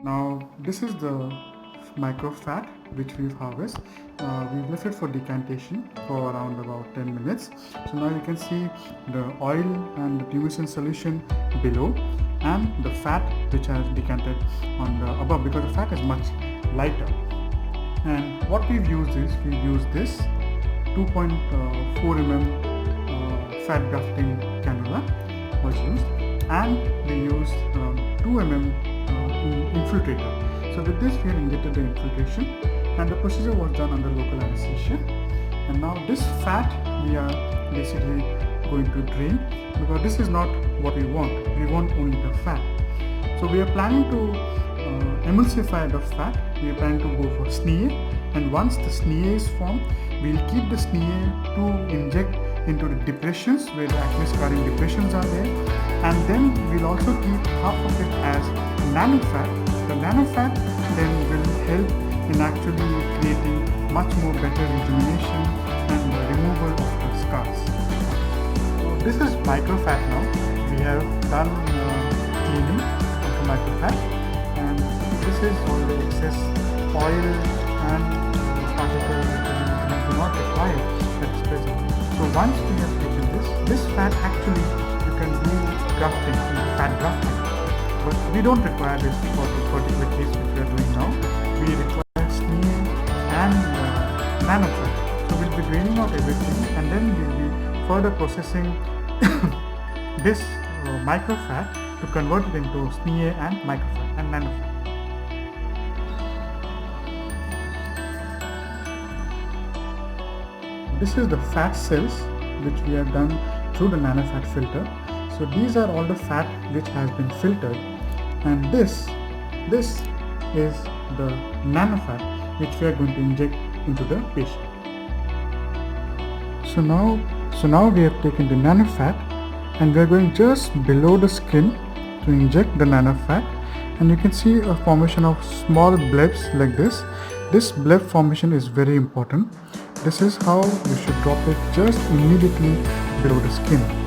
Now this is the micro fat which we've harvested. We've left it for decantation for around about 10 minutes. So now you can see the oil and the tumescent solution below and the fat which has decanted on the above, because the fat is much lighter. And what we've used is we've used this 2.4 mm fat grafting cannula was used, and we used 2 mm infiltrator. So with this we have injected the infiltration, and the procedure was done under local anesthesia. And now this fat we are basically going to drain, because this is not what we want. We want only the fat. So we are planning to emulsify the fat. We are planning to go for SNEA, and once the SNEA is formed, we will keep the SNEA to inject into the depressions where the acne scarring depressions are there, and then we'll also keep half of it as nanofat. The nanofat then will help in actually creating much more better rejuvenation and the removal of the scars. So this is microfat now. We have done cleaning of the microfat, and this is all the excess oil and particles that we do not require that is present. So once we have taken this fat, actually you can do grafting, fat grafting, but we don't require this for the particular case which we are doing now. We require SNEA and nanofat. So we'll be draining out everything, and then we'll be further processing this microfat to convert it into SNEA and microfat and nanofat. This is the fat cells which we have done through the nanofat filter. So these are all the fat which has been filtered, and this is the nanofat which we are going to inject into the patient. So now we have taken the nanofat, and we are going just below the skin to inject the nanofat, and you can see a formation of small blebs like this. This bleb formation is very important. This is how you should drop it just immediately below the skin.